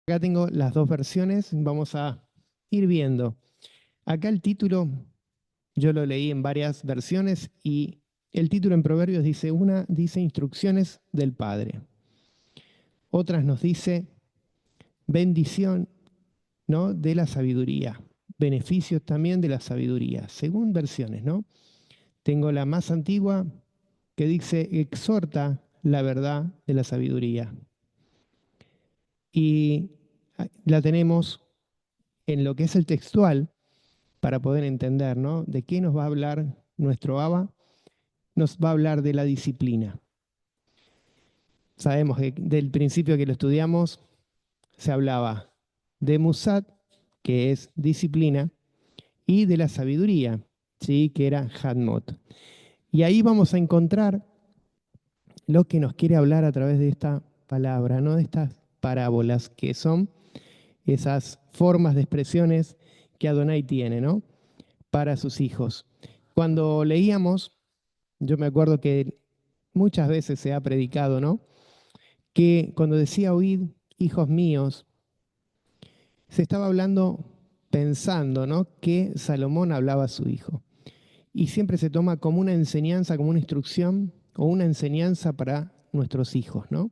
Acá tengo las dos versiones, vamos a ir viendo. Acá el título, yo lo leí en varias versiones y el título en Proverbios dice, una dice instrucciones del Padre, otras nos dice bendición, ¿no?, de la sabiduría, beneficios también de la sabiduría, según versiones, ¿no? Tengo la más antigua que dice exhorta la verdad de la sabiduría. Y la tenemos en lo que es el textual para poder entender, ¿no?, de qué nos va a hablar nuestro Abba. Nos va a hablar de la disciplina. Sabemos que del principio que lo estudiamos se hablaba de Musat, que es disciplina, y de la sabiduría, ¿sí?, que era Hadmot. Y ahí vamos a encontrar lo que nos quiere hablar a través de esta palabra, ¿no?, de estas parábolas, que son esas formas de expresiones que Adonai tiene, ¿no?, para sus hijos. Cuando leíamos, yo me acuerdo que muchas veces se ha predicado, ¿no?, que cuando decía oíd, hijos míos, se estaba hablando pensando, ¿no?, que Salomón hablaba a su hijo. Y siempre se toma como una enseñanza, como una instrucción o una enseñanza para nuestros hijos, ¿no?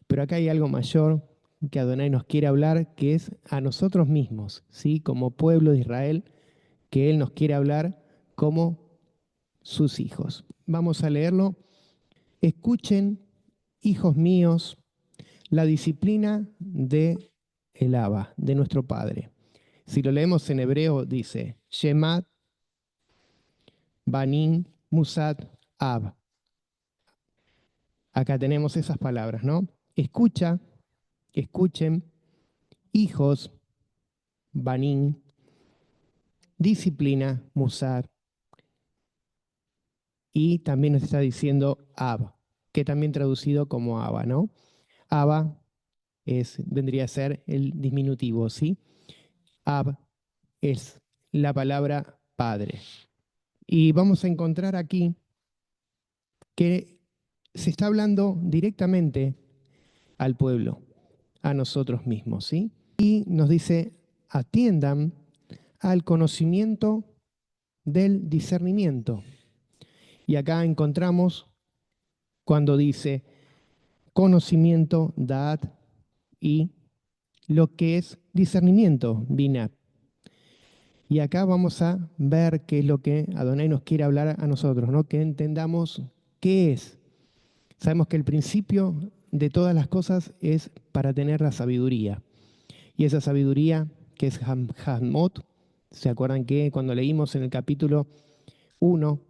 Pero acá hay algo mayor que Adonai nos quiere hablar, que es a nosotros mismos, ¿sí?, como pueblo de Israel, que Él nos quiere hablar como sus hijos. Vamos a leerlo. Escuchen, hijos míos, la disciplina de el Abba, de nuestro Padre. Si lo leemos en hebreo, dice Shemat, Banim, Musat, Ab. Acá tenemos esas palabras, ¿no? Escucha, escuchen, hijos, Banim, disciplina, Musat, y también nos está diciendo Ab, que también traducido como Abba, ¿no? Abba vendría a ser el diminutivo, ¿sí? Ab es la palabra padre. Y vamos a encontrar aquí que se está hablando directamente al pueblo, a nosotros mismos, ¿sí? Y nos dice, atiendan al conocimiento del discernimiento. Y acá encontramos cuando dice conocimiento, dad, y lo que es discernimiento, binat. Y acá vamos a ver qué es lo que Adonai nos quiere hablar a nosotros, ¿no? Que entendamos qué es. Sabemos que el principio de todas las cosas es para tener la sabiduría. Y esa sabiduría, que es Hadmot, ¿se acuerdan que cuando leímos en el capítulo 1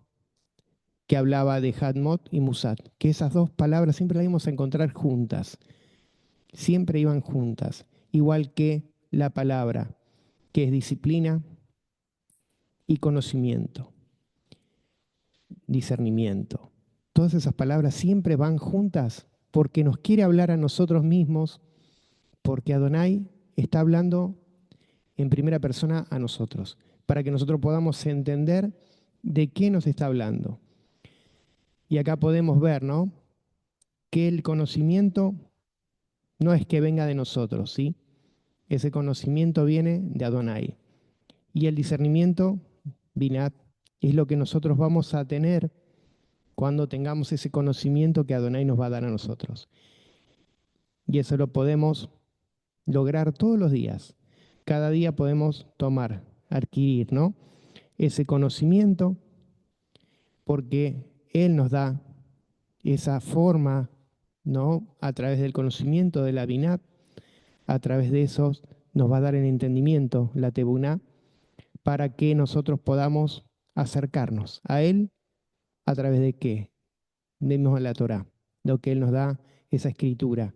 que hablaba de Hadmot y Musat, que esas dos palabras siempre las íbamos a encontrar juntas, siempre iban juntas, igual que la palabra que es disciplina y conocimiento, discernimiento. Todas esas palabras siempre van juntas porque nos quiere hablar a nosotros mismos, porque Adonai está hablando en primera persona a nosotros, para que nosotros podamos entender de qué nos está hablando. Y acá podemos ver, ¿no?, que el conocimiento no es que venga de nosotros, ¿sí? Ese conocimiento viene de Adonai. Y el discernimiento, Binat, es lo que nosotros vamos a tener cuando tengamos ese conocimiento que Adonai nos va a dar a nosotros. Y eso lo podemos lograr todos los días. Cada día podemos tomar, adquirir, ¿no?, ese conocimiento, porque Él nos da esa forma, ¿no?, a través del conocimiento de la Binat, a través de eso nos va a dar el entendimiento, la Tebuná, para que nosotros podamos acercarnos a Él a través de qué? Vemos la Torá, lo que Él nos da, esa escritura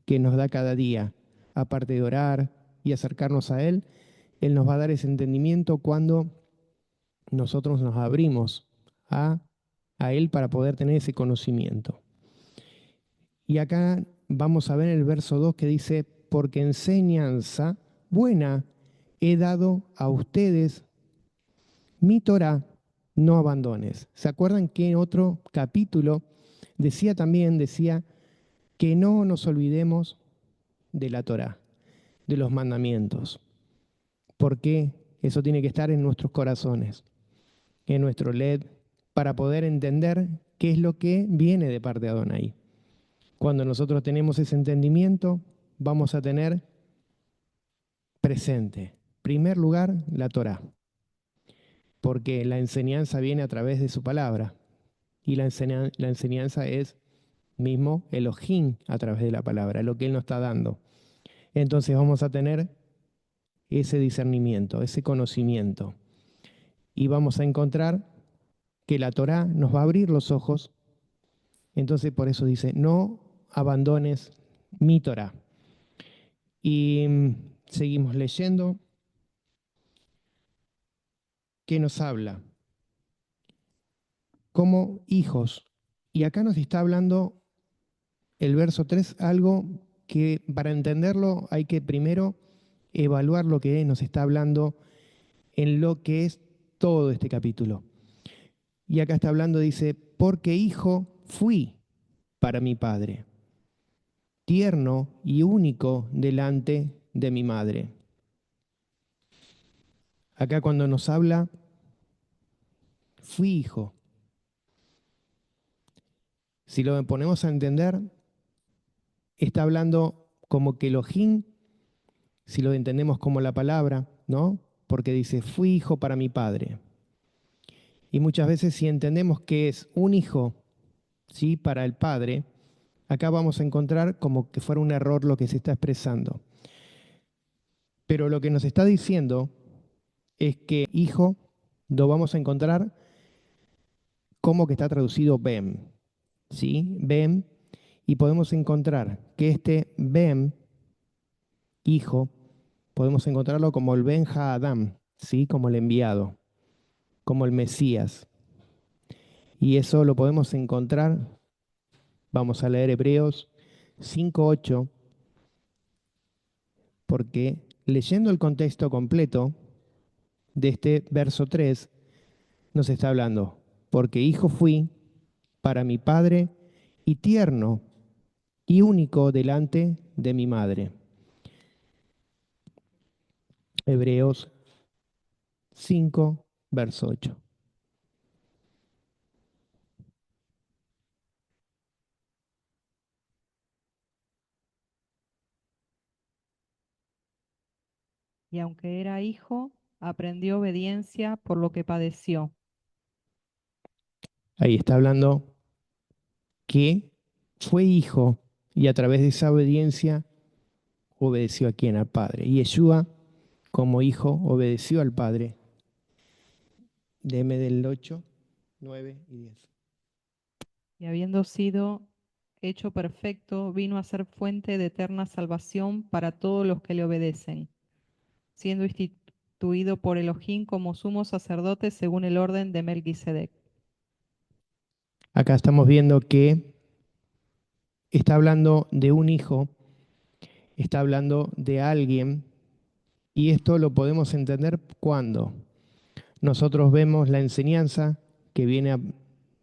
que nos da cada día, aparte de orar y acercarnos a Él, Él nos va a dar ese entendimiento cuando nosotros nos abrimos a Él para poder tener ese conocimiento. Y acá vamos a ver el verso 2 que dice, porque enseñanza buena he dado a ustedes, mi Torá no abandones. ¿Se acuerdan que en otro capítulo decía que no nos olvidemos de la Torá? de los mandamientos. Porque eso tiene que estar en nuestros corazones, en nuestro LED, para poder entender qué es lo que viene de parte de Adonai. Cuando nosotros tenemos ese entendimiento, vamos a tener presente, en primer lugar, la Torá, porque la enseñanza viene a través de su palabra, y la enseñanza es mismo Elohim a través de la palabra, lo que Él nos está dando. Entonces vamos a tener ese discernimiento, ese conocimiento, y vamos a encontrar que la Torá nos va a abrir los ojos. Entonces por eso dice, no abandones mi Torá. Y seguimos leyendo. ¿Qué nos habla? Como hijos. Y acá nos está hablando el verso 3, algo que para entenderlo hay que primero evaluar lo que nos está hablando en lo que es todo este capítulo. Y acá está hablando, dice, porque hijo fui para mi padre, tierno y único delante de mi madre. Acá cuando nos habla, fui hijo. Si lo ponemos a entender, está hablando como que Elohim, si lo entendemos como la palabra, ¿no? Porque dice, fui hijo para mi padre. Y muchas veces si entendemos que es un hijo, ¿sí? Para el padre, acá vamos a encontrar como que fuera un error lo que se está expresando. Pero lo que nos está diciendo es que hijo lo vamos a encontrar como que está traducido Bem, ¿sí? Bem, y podemos encontrar que este Bem, hijo, podemos encontrarlo como el Ben Ha-Adam, ¿sí? Como el enviado, como el Mesías. Y eso lo podemos encontrar, vamos a leer Hebreos 5:8, porque leyendo el contexto completo de este verso 3, nos está hablando, porque hijo fui para mi padre y tierno y único delante de mi madre. Hebreos 5, verso 8. Y aunque era hijo, aprendió obediencia por lo que padeció. Ahí está hablando que fue hijo y a través de esa obediencia obedeció a quién, al Padre. Y Yeshua, como hijo, obedeció al Padre. Deme del 8, 9 y 10. Y habiendo sido hecho perfecto, vino a ser fuente de eterna salvación para todos los que le obedecen, siendo instituido por Elohim como sumo sacerdote según el orden de Melquisedec. Acá estamos viendo que está hablando de un hijo, está hablando de alguien, y esto lo podemos entender cuando nosotros vemos la enseñanza que viene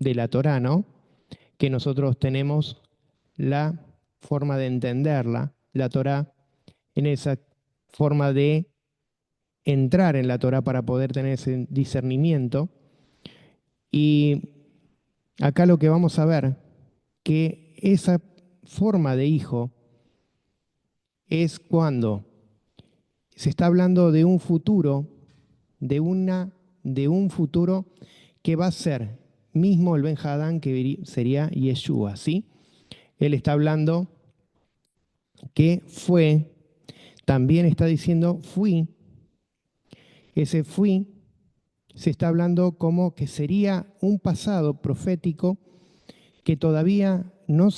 de la Torá, ¿no? Que nosotros tenemos la forma de entenderla, la Torá, en esa forma de entrar en la Torá para poder tener ese discernimiento. Y acá lo que vamos a ver, que esa forma de hijo es cuando se está hablando de un futuro, de un futuro que va a ser mismo el Ben Hadán que sería Yeshua, ¿sí? Él está hablando que fue, también está diciendo fui, ese fui se está hablando como que sería un pasado profético que todavía no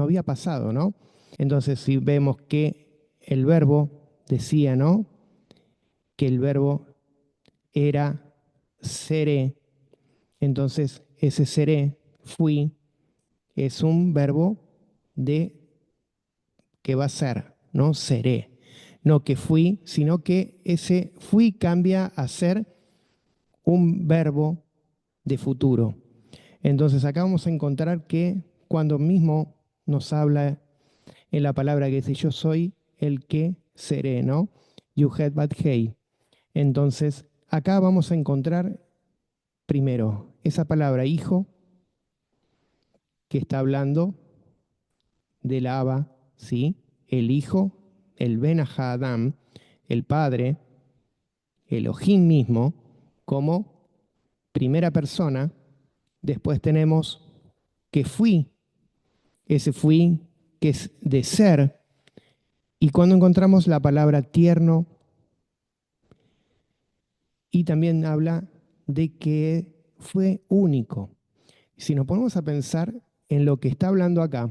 había pasado, ¿no? Entonces, si vemos que el verbo decía, ¿no? Que el verbo era seré, entonces ese seré, fui, es un verbo de que va a ser, ¿no? Seré. No que fui, sino que ese fui cambia a ser un verbo de futuro. Entonces acá vamos a encontrar que cuando mismo nos habla en la palabra que dice yo soy el que seré, ¿no? Yuhet Bat Hei. Entonces, acá vamos a encontrar primero esa palabra hijo que está hablando del Abba, ¿sí? El hijo, el Ben Adam, el padre, Elohim mismo, como primera persona. Después tenemos que fui, ese fui que es de ser. Y cuando encontramos la palabra tierno, y también habla de que fue único. Si nos ponemos a pensar en lo que está hablando acá,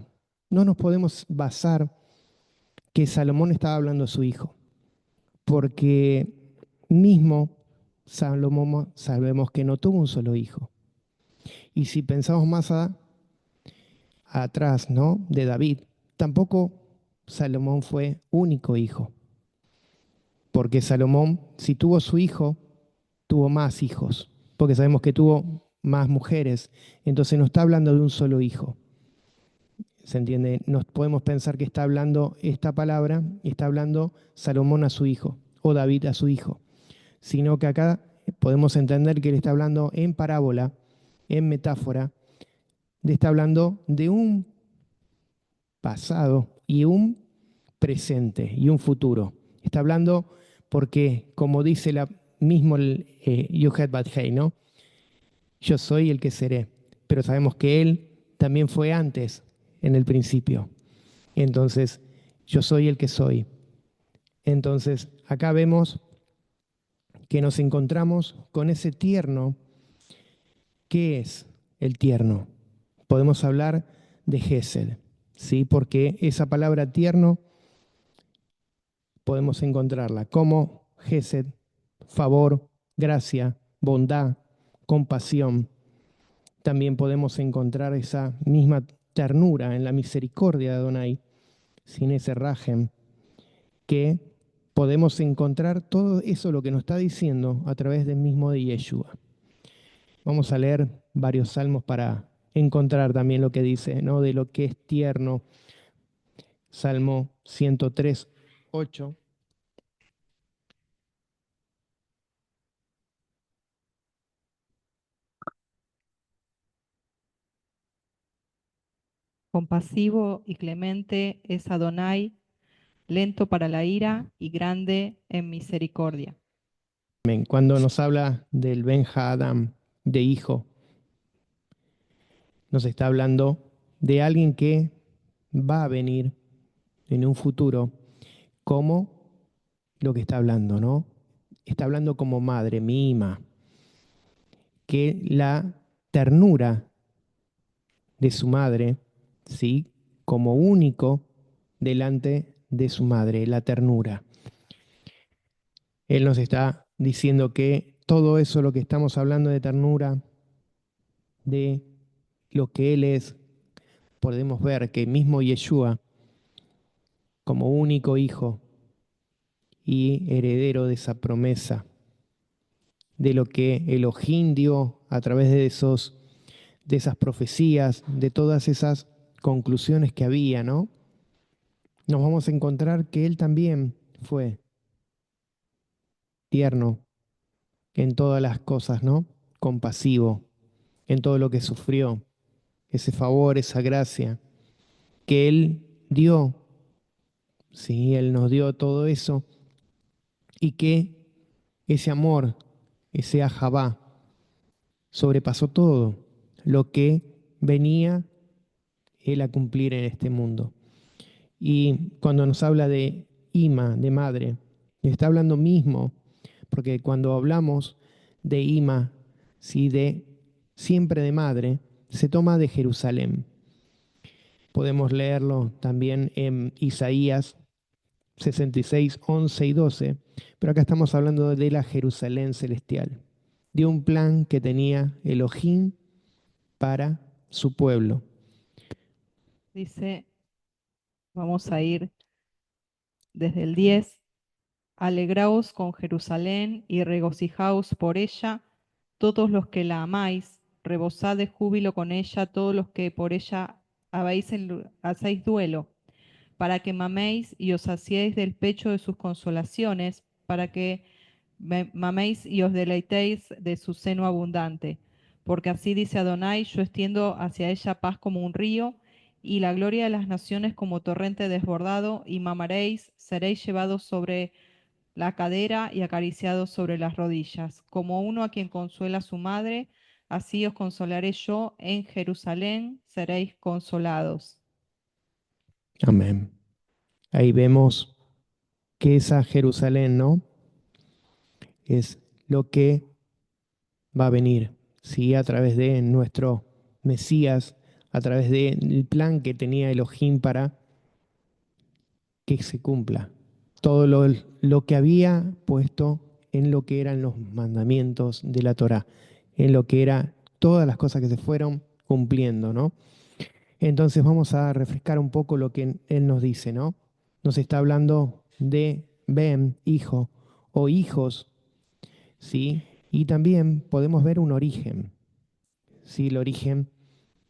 no nos podemos basar que Salomón estaba hablando a su hijo, porque mismo Salomón sabemos que no tuvo un solo hijo. Y si pensamos más atrás, ¿no? De David, tampoco Salomón fue único hijo, porque Salomón, si tuvo su hijo, tuvo más hijos, porque sabemos que tuvo más mujeres, entonces no está hablando de un solo hijo. ¿Se entiende? Nos podemos pensar que está hablando esta palabra, está hablando Salomón a su hijo o David a su hijo, sino que acá podemos entender que él está hablando en parábola, en metáfora, está hablando de un pasado y un presente y un futuro. Está hablando porque, como dice mismo el Yuhet Bat Hei, ¿no? Yo soy el que seré, pero sabemos que él también fue antes, en el principio. Entonces, yo soy el que soy. Entonces, acá vemos que nos encontramos con ese tierno. ¿Qué es el tierno? Podemos hablar de Gesed, ¿sí? Porque esa palabra tierno podemos encontrarla como Gesed, favor, gracia, bondad, compasión. También podemos encontrar esa misma ternura en la misericordia de Adonai, sin ese rajem, que podemos encontrar todo eso lo que nos está diciendo a través del mismo de Yeshua. Vamos a leer varios salmos para encontrar también lo que dice, ¿no? De lo que es tierno. Salmo 103, 8. Compasivo y clemente es Adonai, lento para la ira y grande en misericordia. Cuando nos habla del Ben Adam, de hijo, nos está hablando de alguien que va a venir en un futuro como lo que está hablando, ¿no? Está hablando como madre, mima, que la ternura de su madre, ¿sí? Como único delante de su madre, la ternura. Él nos está diciendo que todo eso, lo que estamos hablando de ternura, de lo que Él es, podemos ver que mismo Yeshua, como único hijo y heredero de esa promesa, de lo que Elohim dio a través de esas profecías, de todas esas conclusiones que había, ¿no? Nos vamos a encontrar que Él también fue tierno en todas las cosas, ¿no? Compasivo en todo lo que sufrió, ese favor, esa gracia que Él dio, sí, Él nos dio todo eso y que ese amor, ese ahabá, sobrepasó todo lo que venía Él a cumplir en este mundo. Y cuando nos habla de Ima, de madre, está hablando mismo, porque cuando hablamos de Ima, sí, de siempre de madre, se toma de Jerusalén. Podemos leerlo también en Isaías 66, 11 y 12, pero acá estamos hablando de la Jerusalén celestial, de un plan que tenía Elohim para su pueblo. Dice, vamos a ir desde el 10. Alegraos con Jerusalén y regocijaos por ella, todos los que la amáis, rebosad de júbilo con ella, todos los que por ella hacéis duelo, para que maméis y os saciéis del pecho de sus consolaciones, para que maméis y os deleitéis de su seno abundante. Porque así dice Adonai, yo extiendo hacia ella paz como un río, y la gloria de las naciones como torrente desbordado, y mamaréis, seréis llevados sobre la cadera y acariciados sobre las rodillas. Como uno a quien consuela su madre, así os consolaré yo en Jerusalén, seréis consolados. Amén. Ahí vemos que esa Jerusalén, ¿no? Es lo que va a venir, ¿sí? A través de nuestro Mesías, a través del plan que tenía Elohim para que se cumpla. Todo lo que había puesto en lo que eran los mandamientos de la Torá, en lo que era todas las cosas que se fueron cumpliendo, ¿no? Entonces vamos a refrescar un poco lo que él nos dice, ¿no? Nos está hablando de Ben, hijo, o hijos, ¿sí? Y también podemos ver un origen, ¿sí? El origen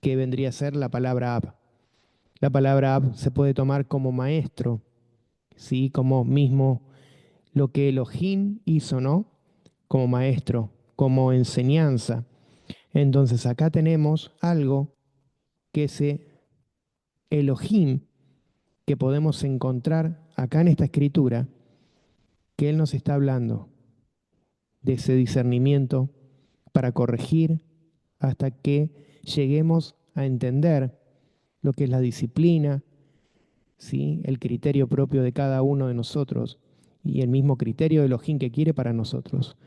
que vendría a ser la palabra Ab. La palabra Ab se puede tomar como maestro, ¿sí? Como mismo lo que Elohim hizo, ¿no? Como maestro, como enseñanza. Entonces acá tenemos algo que ese Elohim que podemos encontrar acá en esta escritura, que Él nos está hablando de ese discernimiento para corregir hasta que lleguemos a entender lo que es la disciplina, ¿sí? El criterio propio de cada uno de nosotros y el mismo criterio de Elohim que quiere para nosotros,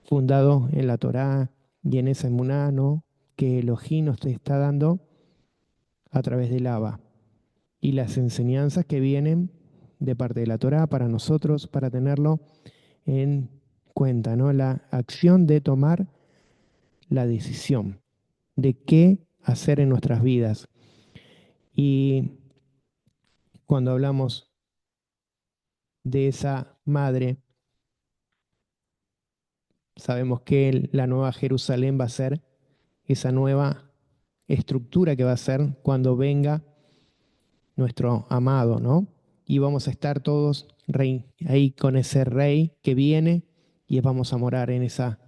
fundado en la Torá y en esa emuná, ¿no? Que Elohim nos está dando a través del Abba y las enseñanzas que vienen de parte de la Torá para nosotros, para tenerlo en cuenta, ¿no? La acción de tomar la decisión de qué hacer en nuestras vidas. Y cuando hablamos de esa madre, sabemos que la nueva Jerusalén va a ser esa nueva estructura que va a ser cuando venga nuestro amado, ¿no? Y vamos a estar todos ahí con ese rey que viene y vamos a morar en esa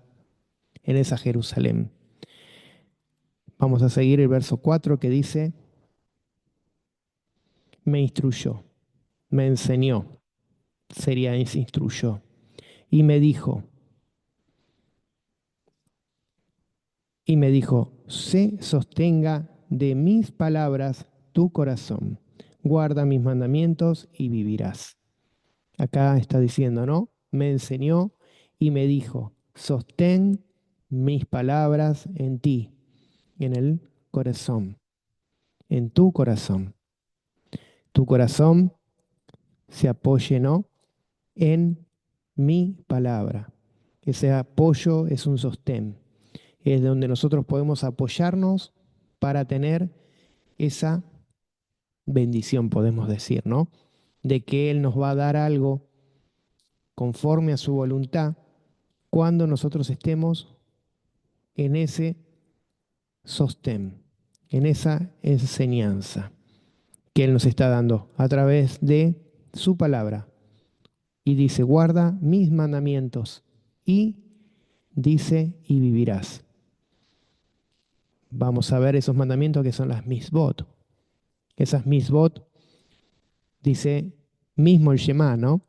Jerusalén. Vamos a seguir el verso 4 que dice, me instruyó, me enseñó, sería instruyó, y me dijo, se sostenga de mis palabras tu corazón, guarda mis mandamientos y vivirás. Acá está diciendo, ¿no? Me enseñó y me dijo, sostén mis palabras en ti, en el corazón, en tu corazón. Tu corazón se apoye, ¿no? En mi palabra. Ese apoyo es un sostén. Es donde nosotros podemos apoyarnos para tener esa bendición, podemos decir, ¿no? De que Él nos va a dar algo conforme a su voluntad cuando nosotros estemos en ese sostén, en esa enseñanza que Él nos está dando a través de su palabra. Y dice, guarda mis mandamientos y dice, y vivirás. Vamos a ver esos mandamientos que son las misbot. Esas misbot, dice mismo el Shema, ¿no?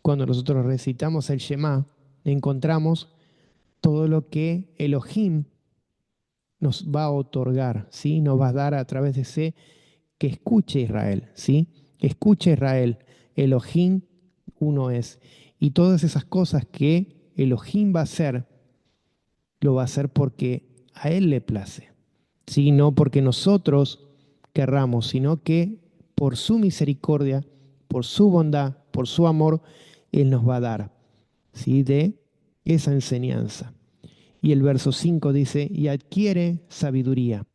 Cuando nosotros recitamos el Shema, encontramos todo lo que Elohim nos va a otorgar, ¿sí? Nos va a dar a través de ese que escuche Israel, ¿sí? Escuche Israel, Elohim uno es. Y todas esas cosas que Elohim va a hacer, lo va a hacer porque a Él le place, ¿sí? No porque nosotros querramos, sino que por su misericordia, por su bondad, por su amor, Él nos va a dar, ¿sí? De esa enseñanza. Y el verso 5 dice, y adquiere sabiduría,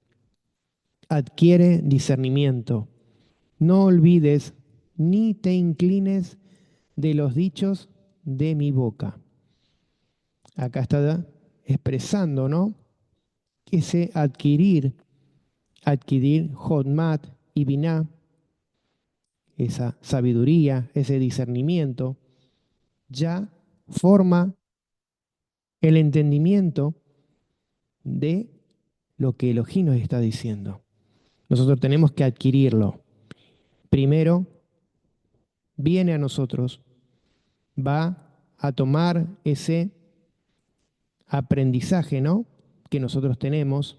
adquiere discernimiento. No olvides ni te inclines de los dichos de mi boca. Acá está expresando, ¿no? Ese adquirir, Jodmat y Biná, esa sabiduría, ese discernimiento, ya forma el entendimiento de lo que Elohim nos está diciendo. Nosotros tenemos que adquirirlo. Primero, viene a nosotros, va a tomar ese aprendizaje, ¿no?, que nosotros tenemos,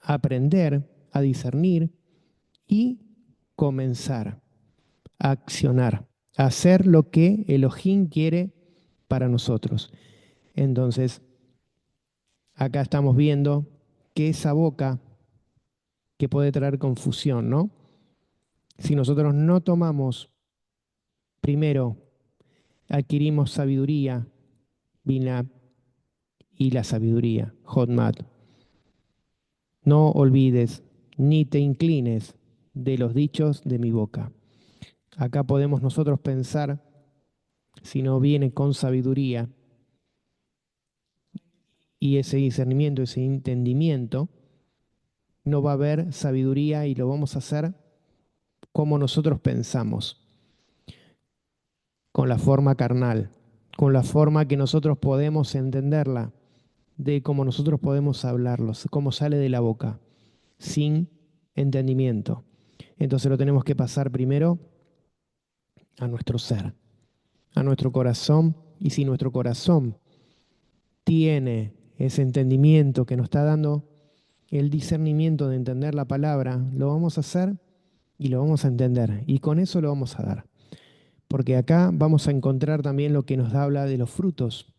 a aprender, a discernir y comenzar a accionar, a hacer lo que Elohim quiere para nosotros. Entonces, acá estamos viendo que esa boca que puede traer confusión, ¿no? Si nosotros no tomamos, primero, adquirimos sabiduría, Binah, y la sabiduría, Hotmat. No olvides ni te inclines de los dichos de mi boca. Acá podemos nosotros pensar, si no viene con sabiduría y ese discernimiento, ese entendimiento, no va a haber sabiduría y lo vamos a hacer como nosotros pensamos, con la forma carnal, con la forma que nosotros podemos entenderla, de cómo nosotros podemos hablarlo, cómo sale de la boca, sin entendimiento. Entonces lo tenemos que pasar primero a nuestro ser, a nuestro corazón, y si nuestro corazón tiene ese entendimiento que nos está dando el discernimiento de entender la palabra, lo vamos a hacer y lo vamos a entender, y con eso lo vamos a dar. Porque acá vamos a encontrar también lo que nos habla de los frutos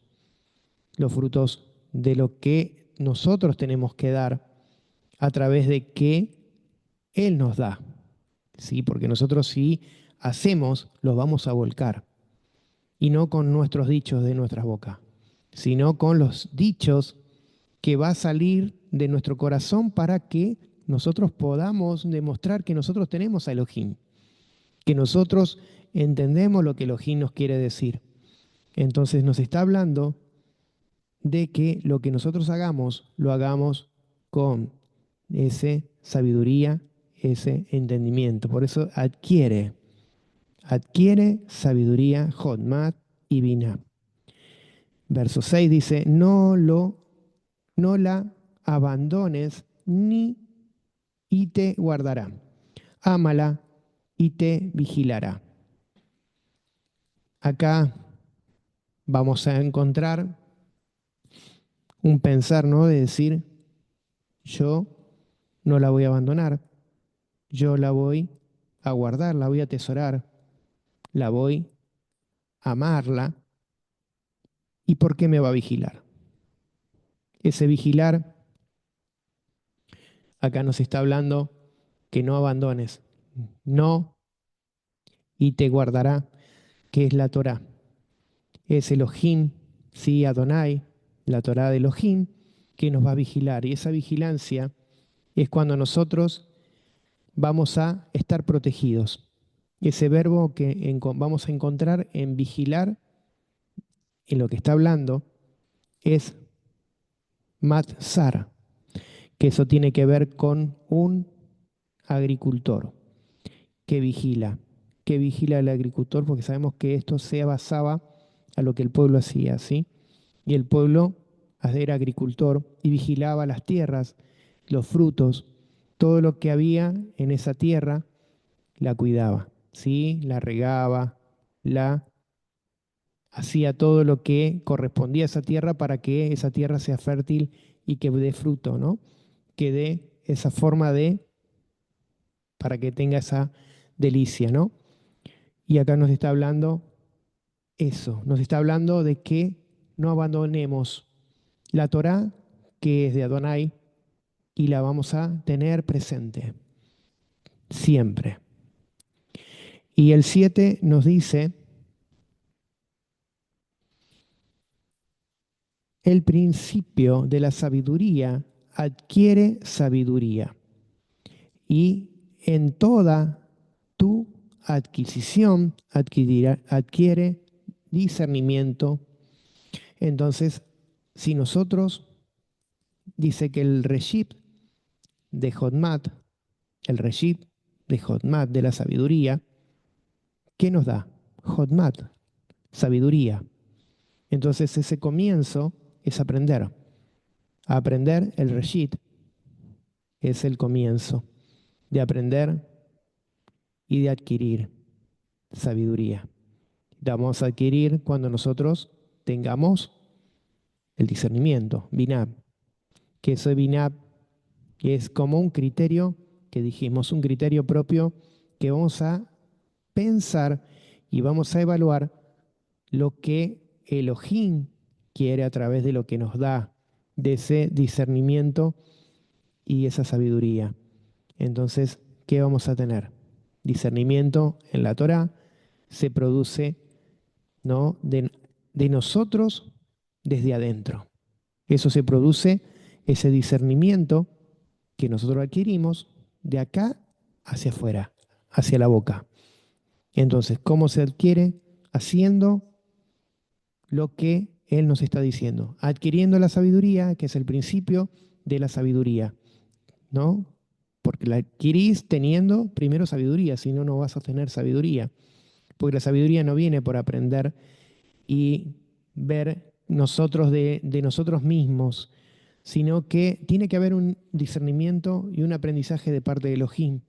de lo que nosotros tenemos que dar a través de que Él nos da, ¿sí? Porque nosotros si hacemos, los vamos a volcar, y no con nuestros dichos de nuestras bocas, sino con los dichos que va a salir de nuestro corazón para que nosotros podamos demostrar que nosotros tenemos a Elohim, que nosotros entendemos lo que Elohim nos quiere decir. Entonces nos está hablando de que lo que nosotros hagamos, lo hagamos con ese sabiduría, ese entendimiento. Por eso adquiere sabiduría, Hotmat y Binah. Verso 6 dice, no la abandones ni y te guardará. Ámala y te vigilará. Acá vamos a encontrar un pensar, ¿no? De decir, yo no la voy a abandonar, yo la voy a guardar, la voy a atesorar, la voy a amarla. ¿Y por qué me va a vigilar? Ese vigilar, acá nos está hablando que no abandones, no, y te guardará, que es la Torá. Es Elohim, sí, Adonai, la Torá de Elohim, que nos va a vigilar. Y esa vigilancia es cuando nosotros vamos a estar protegidos. Ese verbo que vamos a encontrar en vigilar, en lo que está hablando, es matzar, que eso tiene que ver con un agricultor que vigila al agricultor, porque sabemos que esto se basaba a lo que el pueblo hacía, ¿sí? Y el pueblo era agricultor y vigilaba las tierras, los frutos, todo lo que había en esa tierra, la cuidaba, ¿sí? La regaba, la hacía todo lo que correspondía a esa tierra para que esa tierra sea fértil y que dé fruto, ¿no? Que dé esa forma de, para que tenga esa delicia, ¿no? Y acá nos está hablando eso, nos está hablando de que no abandonemos la Torá, que es de Adonai, y la vamos a tener presente siempre. Y el 7 nos dice, el principio de la sabiduría adquiere sabiduría, y en toda tu adquisición adquiere discernimiento. Entonces, si nosotros, dice que el reshit de Hotmat, el reshit de Jotmat, de la sabiduría, ¿qué nos da? Jotmat, sabiduría. Entonces ese comienzo es aprender. Aprender el Reshit es el comienzo de aprender y de adquirir sabiduría. La vamos a adquirir cuando nosotros tengamos el discernimiento, Binah, que ese Binah es como un criterio que dijimos, un criterio propio que vamos a pensar y vamos a evaluar lo que Elohim quiere a través de lo que nos da, de ese discernimiento y esa sabiduría. Entonces, ¿qué vamos a tener? Discernimiento en la Torá se produce, ¿no? de nosotros desde adentro. Eso se produce, ese discernimiento que nosotros adquirimos de acá hacia afuera, hacia la boca. Entonces, ¿cómo se adquiere? Haciendo lo que Él nos está diciendo, adquiriendo la sabiduría, que es el principio de la sabiduría, ¿no? Porque la adquirís teniendo primero sabiduría, si no, no vas a tener sabiduría. Porque la sabiduría no viene por aprender y ver nosotros de nosotros mismos, sino que tiene que haber un discernimiento y un aprendizaje de parte de Elohim,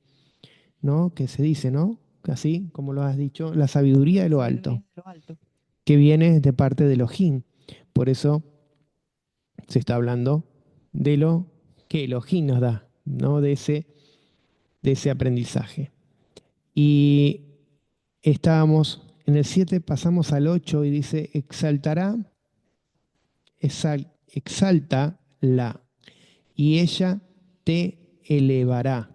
¿no? Que se dice, ¿no? Así como lo has dicho, la sabiduría de lo alto, Sabiduría de lo alto. que viene de parte de Elohim. Por eso se está hablando de lo que Elohim nos da, ¿no? De ese aprendizaje. Y estábamos en el 7, pasamos al 8 y dice, exaltará, exalta la, y ella te elevará,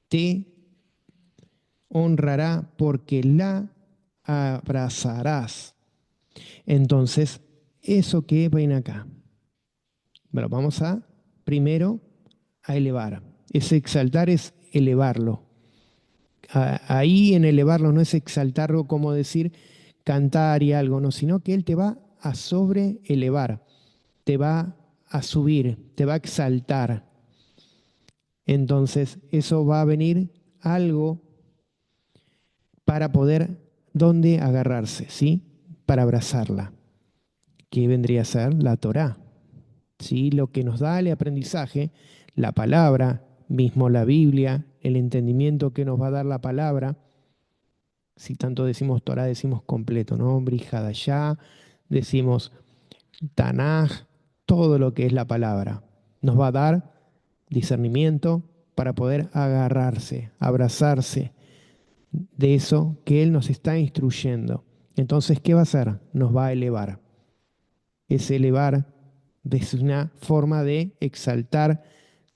te honrará porque la abrazarás. Entonces, ¿eso qué viene acá? Bueno, vamos a primero a elevar. Ese exaltar es elevarlo. Ahí en elevarlo no es exaltarlo como decir cantar y algo, no, sino que Él te va a sobreelevar, te va a subir, te va a exaltar. Entonces, eso va a venir algo para poder, ¿dónde agarrarse? ¿Sí? Para abrazarla. ¿Qué vendría a ser? La Torá. ¿Sí? Lo que nos da el aprendizaje, la palabra, mismo la Biblia, el entendimiento que nos va a dar la palabra. Si tanto decimos Torah, decimos completo, ¿no? Brihadashá, decimos Tanaj, todo lo que es la palabra. Nos va a dar discernimiento para poder agarrarse, abrazarse de eso que Él nos está instruyendo. Entonces, ¿qué va a hacer? Nos va a elevar. Es elevar, es una forma de exaltar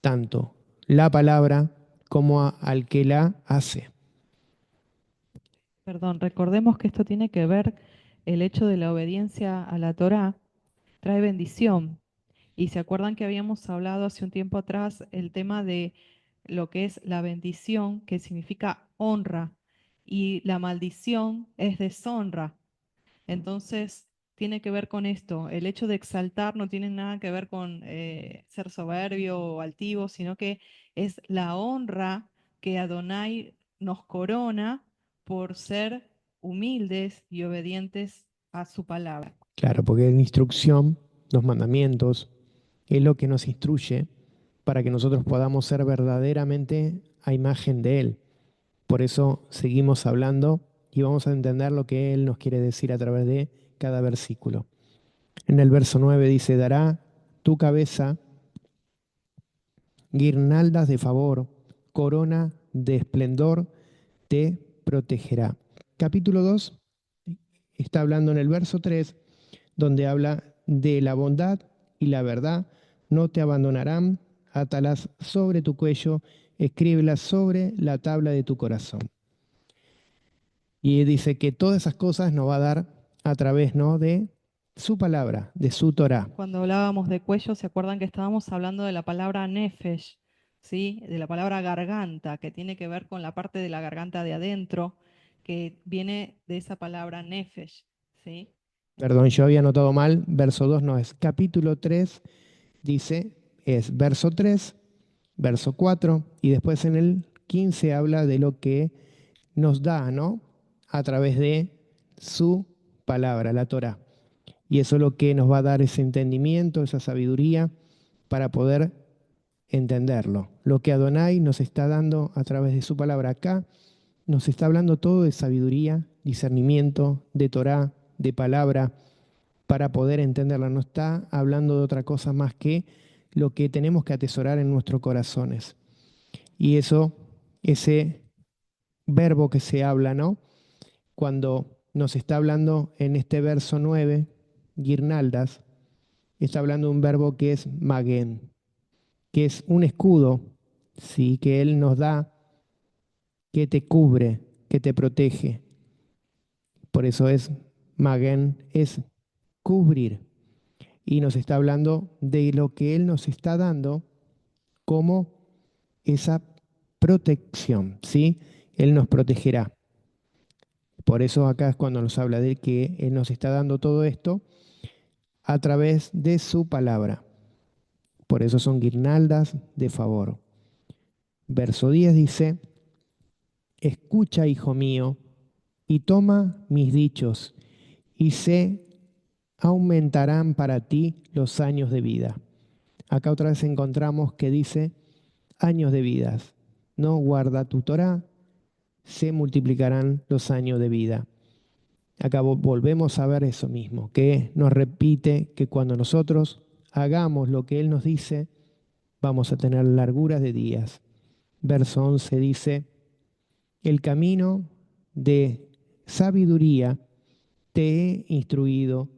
tanto la palabra como al que la hace. Perdón, recordemos que esto tiene que ver, el hecho de la obediencia a la Torá trae bendición. Y se acuerdan que habíamos hablado hace un tiempo atrás el tema de lo que es la bendición, que significa honra, y la maldición es deshonra. Entonces, tiene que ver con esto. El hecho de exaltar no tiene nada que ver con ser soberbio o altivo, sino que es la honra que Adonai nos corona por ser humildes y obedientes a su palabra. Claro, porque la instrucción, los mandamientos, es lo que nos instruye para que nosotros podamos ser verdaderamente a imagen de Él. Por eso seguimos hablando y vamos a entender lo que Él nos quiere decir a través de cada versículo. En el verso 9 dice, dará tu cabeza guirnaldas de favor, corona de esplendor te protegerá. Capítulo 2 está hablando en el verso 3, donde habla de la bondad y la verdad, no te abandonarán, átalas sobre tu cuello, escríbelas sobre la tabla de tu corazón. Y dice que todas esas cosas nos va a dar a través, ¿no?, de su palabra, de su Torah. Cuando hablábamos de cuello, ¿se acuerdan que estábamos hablando de la palabra nefesh, ¿sí? De la palabra garganta, que tiene que ver con la parte de la garganta de adentro, que viene de esa palabra nefesh, ¿sí? Perdón, yo había anotado mal, verso 2 no es. Capítulo 3 dice, es verso 3, verso 4, y después en el 15 habla de lo que nos da, ¿no? A través de su palabra, la Torá. Y eso es lo que nos va a dar ese entendimiento, esa sabiduría para poder entenderlo. Lo que Adonai nos está dando a través de su palabra acá, nos está hablando todo de sabiduría, discernimiento, de Torá, de palabra, para poder entenderla. No está hablando de otra cosa más que lo que tenemos que atesorar en nuestros corazones. Y eso, ese verbo que se habla, ¿no? Cuando nos está hablando en este verso 9, guirnaldas, está hablando de un verbo que es maguen, que es un escudo, ¿sí? Que Él nos da, que te cubre, que te protege. Por eso es maguen, es cubrir. Y nos está hablando de lo que Él nos está dando como esa protección, ¿sí? Él nos protegerá. Por eso acá es cuando nos habla de que Él nos está dando todo esto a través de su palabra. Por eso son guirnaldas de favor. Verso 10 dice, escucha, hijo mío, y toma mis dichos, y se aumentarán para ti los años de vida. Acá otra vez encontramos que dice años de vidas. No guarda tu Torá, se multiplicarán los años de vida. Acá volvemos a ver eso mismo, que nos repite que cuando nosotros hagamos lo que Él nos dice, vamos a tener larguras de días. Verso 11 dice, el camino de sabiduría te he instruido,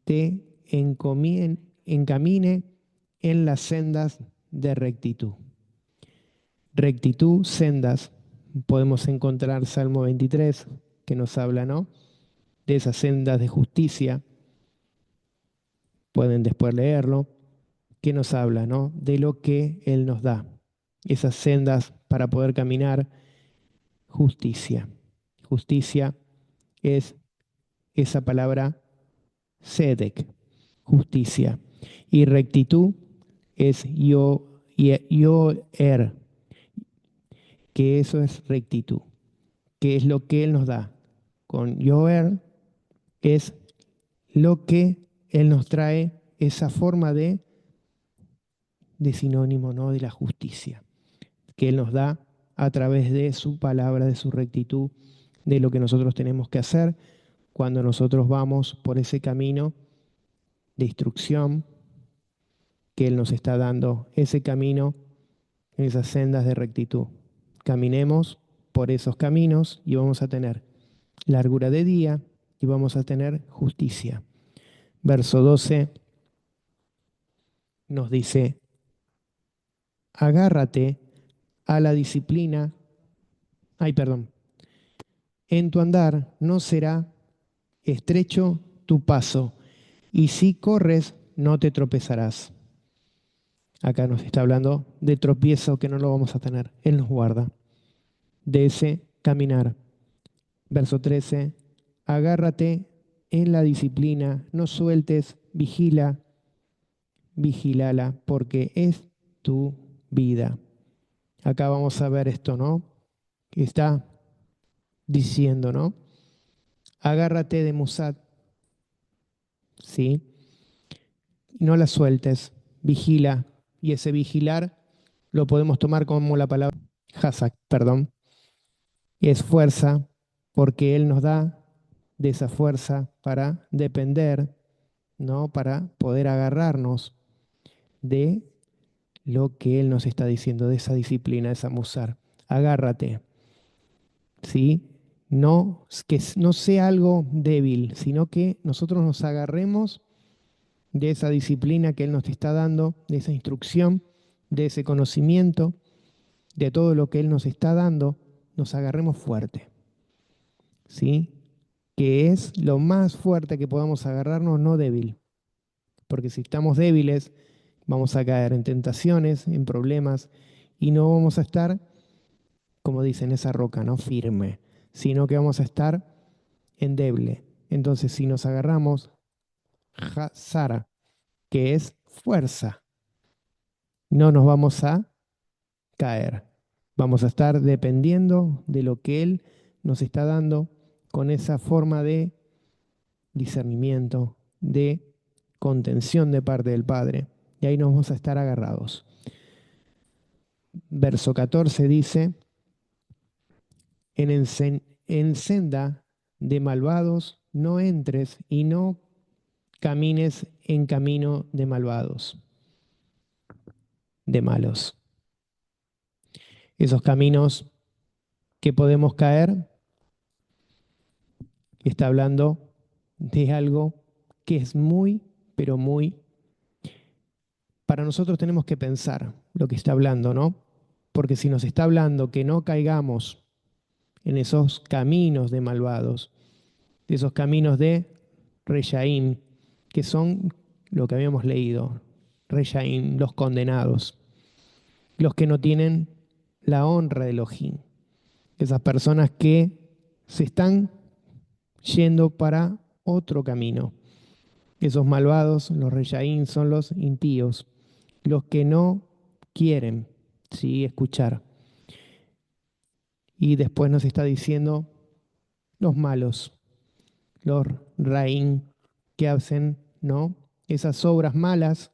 te encamine en las sendas de rectitud. Rectitud, sendas, podemos encontrar Salmo 23, que nos habla, ¿no? De esas sendas de justicia, pueden después leerlo, que nos habla, ¿no? De lo que Él nos da, esas sendas para poder caminar, justicia. Justicia es esa palabra sedek, justicia. Y rectitud es yoer, que eso es rectitud, que es lo que Él nos da. Con yoer es lo que Él nos trae, esa forma de sinónimo, ¿no? De la justicia, que Él nos da a través de su palabra, de su rectitud, de lo que nosotros tenemos que hacer cuando nosotros vamos por ese camino de instrucción que Él nos está dando, ese camino, esas sendas de rectitud. Caminemos por esos caminos y vamos a tener largura de día y vamos a tener justicia. Verso 12 nos dice, agárrate a la disciplina, en tu andar no será estrecho tu paso, y si corres no te tropezarás. Acá nos está hablando de tropiezo que no lo vamos a tener. Él nos guarda de ese caminar. Verso 13, agárrate en la disciplina, no sueltes, vigílala, porque es tu vida. Acá vamos a ver esto, ¿no? Que está diciendo, ¿no? Agárrate de Musad, ¿sí? No la sueltes, vigila. Y ese vigilar lo podemos tomar como la palabra hazak, perdón. Y es fuerza, porque Él nos da de esa fuerza para depender, ¿no? Para poder agarrarnos de lo que Él nos está diciendo, de esa disciplina, de esa musar. Agárrate, ¿sí? No, que no sea algo débil, sino que nosotros nos agarremos de esa disciplina que Él nos está dando, de esa instrucción, de ese conocimiento, de todo lo que Él nos está dando, nos agarremos fuerte, ¿sí? Que es lo más fuerte que podamos agarrarnos, no débil. Porque si estamos débiles, vamos a caer en tentaciones, en problemas, y no vamos a estar, como dicen, esa roca, ¿no? Firme, sino que vamos a estar endeble. Entonces, si nos agarramos, Sara, que es fuerza, no nos vamos a caer. Vamos a estar dependiendo de lo que Él nos está dando con esa forma de discernimiento, de contención de parte del Padre. Y ahí nos vamos a estar agarrados. Verso 14 dice, en senda de malvados no entres y no camines en camino de malvados, de malos. Esos caminos que podemos caer, está hablando de algo que es muy, pero muy, para nosotros tenemos que pensar lo que está hablando, ¿no? Porque si nos está hablando que no caigamos en esos caminos de malvados, esos caminos de Reyaín, que son lo que habíamos leído, Reyaín, los condenados, los que no tienen la honra de Elohim, esas personas que se están yendo para otro camino. Esos malvados, los Reyaín, son los impíos, los que no quieren, sí, escuchar. Y después nos está diciendo los malos, los Raín, que hacen, ¿no? Esas obras malas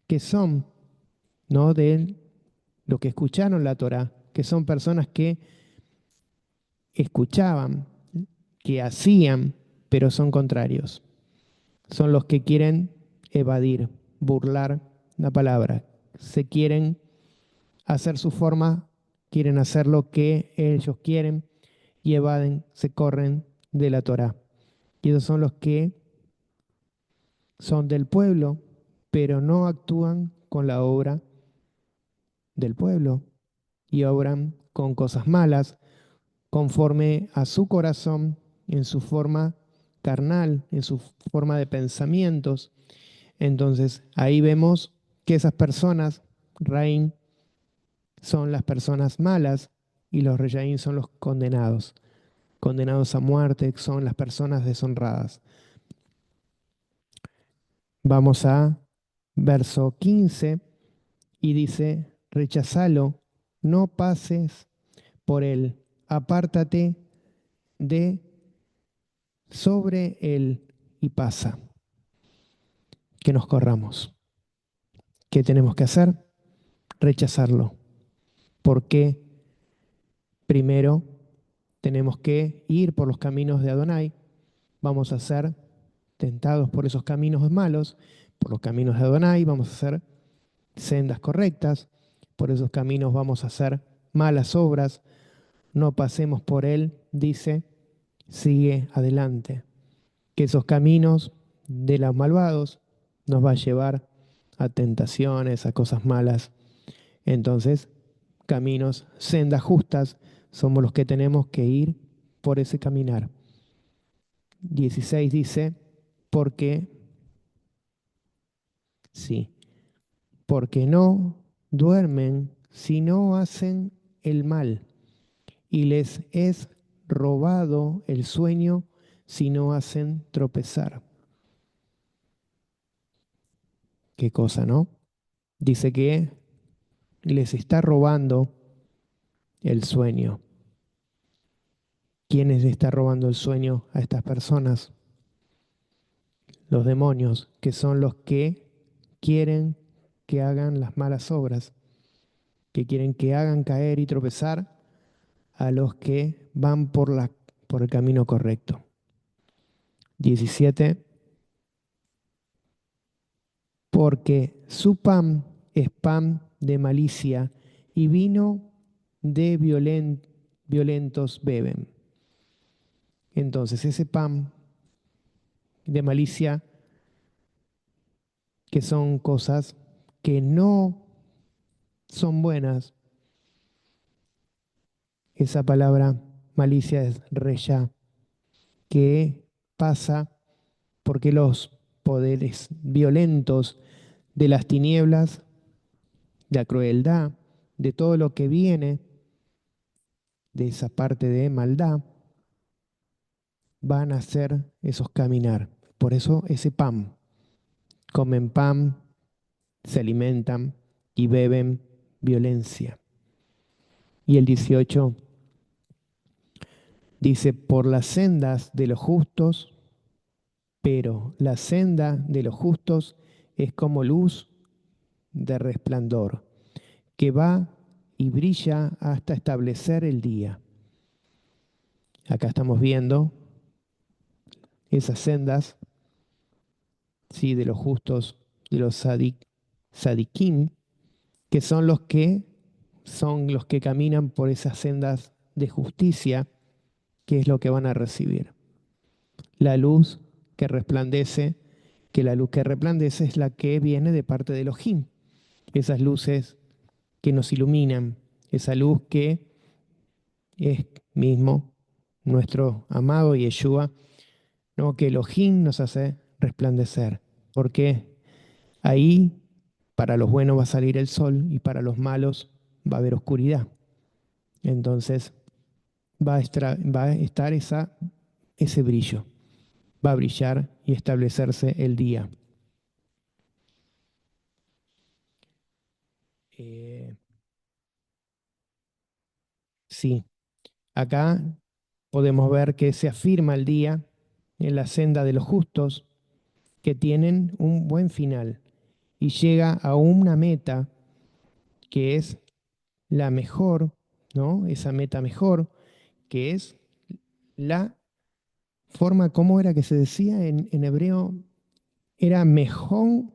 que son, ¿no? De lo que escucharon la Torá, que son personas que escuchaban, que hacían, pero son contrarios. Son los que quieren evadir, burlar la palabra. Se quieren hacer su forma, quieren hacer lo que ellos quieren y evaden, se corren de la Torá. Y esos son los que son del pueblo, pero no actúan con la obra del pueblo y obran con cosas malas, conforme a su corazón, en su forma carnal, en su forma de pensamientos. Entonces ahí vemos que esas personas, Raín, son las personas malas y los Reyaín son los condenados. Condenados a muerte son las personas deshonradas. Vamos a verso 15 y dice, rechazalo, no pases por él, apártate de sobre él y pasa. Que nos corramos. ¿Qué tenemos que hacer? Rechazarlo. Porque primero tenemos que ir por los caminos de Adonai. Vamos a ser tentados por esos caminos malos, por los caminos de Adonai, vamos a hacer sendas correctas, por esos caminos vamos a hacer malas obras, no pasemos por él, dice, sigue adelante. Que esos caminos de los malvados nos va a llevar a tentaciones, a cosas malas. Entonces, caminos, sendas justas, somos los que tenemos que ir por ese caminar. 16 dice, porque, sí, porque no duermen si no hacen el mal, y les es robado el sueño si no hacen tropezar. Qué cosa, ¿no? Dice que les está robando el sueño. ¿Quién les está robando el sueño a estas personas? Los demonios, que son los que quieren que hagan las malas obras, que quieren que hagan caer y tropezar a los que van por el camino correcto. 17. Porque su pan es pan de malicia y vino de violentos beben. Entonces, ese pan de malicia, que son cosas que no son buenas, esa palabra malicia es reya, que pasa porque los poderes violentos de las tinieblas, de la crueldad, de todo lo que viene de esa parte de maldad, van a hacer esos caminar. Por eso ese pan, comen pan, se alimentan y beben violencia. y el 18 dice, por las sendas de los justos, pero la senda de los justos es como luz de resplandor, que va y brilla hasta establecer el día. Acá estamos viendo esas sendas, ¿sí? De los justos, de los sadiquín, que son los que caminan por esas sendas de justicia, que es lo que van a recibir. La luz que resplandece, que la luz que resplandece es la que viene de parte de Elohim. Esas luces que nos iluminan, esa luz que es mismo nuestro amado Yeshua, ¿no? Que Elohim nos hace resplandecer. Porque ahí para los buenos va a salir el sol y para los malos va a haber oscuridad. Entonces va a estar ese brillo, va a brillar y establecerse el día. Eh, sí, acá podemos ver que se afirma el día en la senda de los justos que tienen un buen final y llega a una meta que es la mejor, ¿no? Esa meta mejor, que es la forma, ¿cómo era que se decía en hebreo? Era mejón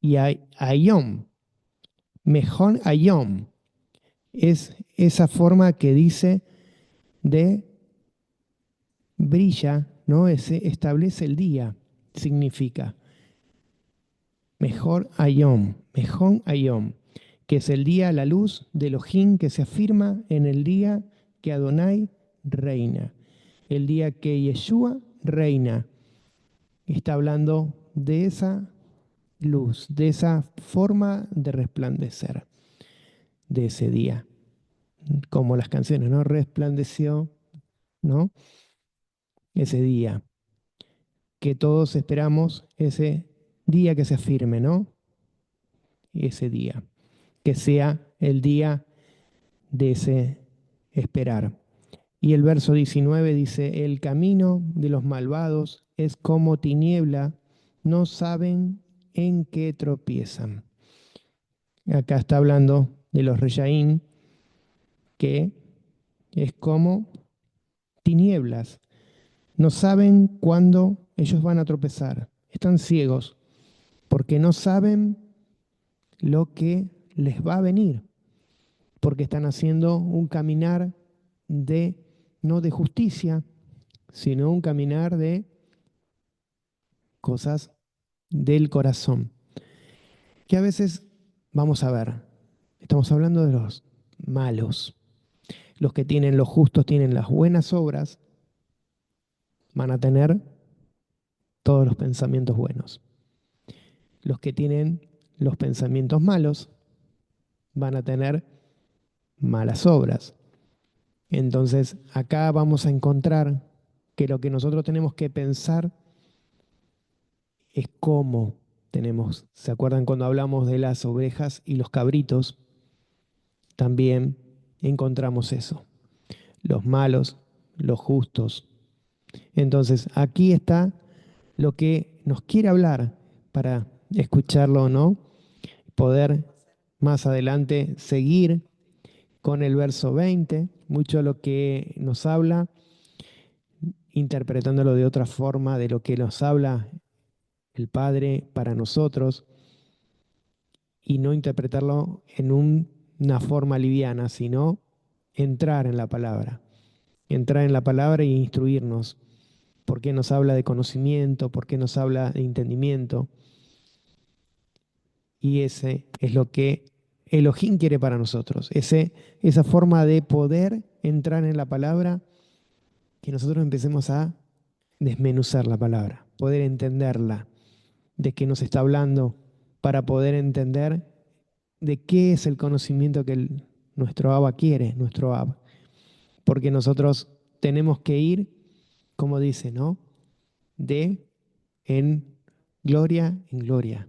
y ayom. Mejón ayom. Es esa forma que dice de brilla, ¿no? Establece el día, significa. Mejón ayom, que es el día, la luz de Elohim que se afirma en el día que Adonai reina, el día que Yeshua reina. Está hablando de esa luz, de esa forma de resplandecer de ese día, como las canciones, ¿no? Resplandeció, ¿no? Ese día, que todos esperamos, ese día que se afirme, ¿no? Ese día, que sea el día de ese esperar. Y el verso 19 dice, el camino de los malvados es como tiniebla, no saben en qué tropiezan. Acá está hablando de los reyaín, que es como tinieblas. No saben cuándo ellos van a tropezar. Están ciegos porque no saben lo que les va a venir, porque están haciendo un caminar de no de justicia, sino un caminar de cosas del corazón. Que a veces, vamos a ver, estamos hablando de los malos. Los que tienen, los justos tienen las buenas obras, van a tener todos los pensamientos buenos. Los que tienen los pensamientos malos van a tener malas obras. Entonces, acá vamos a encontrar que lo que nosotros tenemos que pensar es cómo tenemos. ¿Se acuerdan cuando hablamos de las ovejas y los cabritos? También encontramos eso. Los malos, los justos. Entonces, aquí está lo que nos quiere hablar para escucharlo o no, poder más adelante seguir con el verso 20, mucho de lo que nos habla, interpretándolo de otra forma de lo que nos habla el Padre para nosotros y no interpretarlo en una forma liviana, sino entrar en la palabra e instruirnos, porque nos habla de conocimiento, porque nos habla de entendimiento. Y ese es lo que Elohim quiere para nosotros, esa forma de poder entrar en la palabra, que nosotros empecemos a desmenuzar la palabra, poder entenderla, de qué nos está hablando, para poder entender de qué es el conocimiento que nuestro Abba quiere, nuestro Abba. Porque nosotros tenemos que ir, como dice, ¿no? De en gloria en gloria.